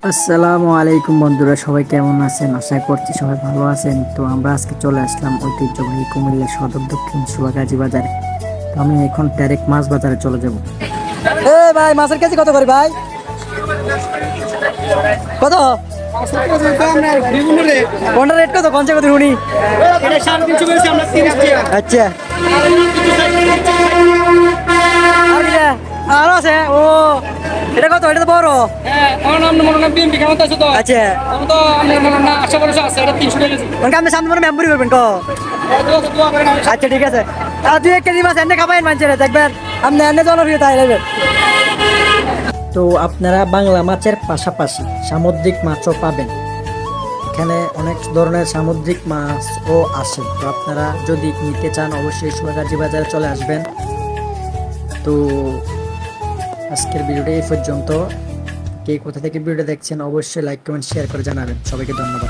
আসসালামু আলাইকুম বন্ধুরা, সবাই কেমন আছেন? আশা করছি সবাই ভালো আছেন। তো আমরা আজকে চলে আসলাম ঐতিহ্যবাহী কুমিল্লা সদর দক্ষিণ সুয়াগাজী বাজারে। তো আমি এখন ডাইরেক্ট মাছ বাজারে চলে যাব। এ ভাই, মাছের কেজি কত করে ভাই? কত কোনটা রেট কত? কোন জায়গা শুনি? আচ্ছা, আর কি রে? আরো আছে ও। এটা কত? এটা তো বড়। আচ্ছা, মানে আপনি সামনে মনে মেম্বরি করবেন তো? আচ্ছা ঠিক আছে। আর 2-1 কেজি মাছ এনে খাবাইন মানুষের, দেখবেন আপনি এনে জনপ্রিয়তা লাগবে। তো আপনারা বাংলা মাছের পাশাপাশি সামুদ্রিক মাছও পাবেন। এখানে অনেক ধরনের সামুদ্রিক মাছও আসে। তো আপনারা যদি নিতে চান অবশ্যই সুয়াগাজী বাজারে চলে আসবেন। তো আজকের ভিডিওটা এই পর্যন্ত। কে কোথা থেকে ভিডিও দেখছেন অবশ্যই লাইক কমেন্ট শেয়ার করে জানাবেন। সবাইকে ধন্যবাদ।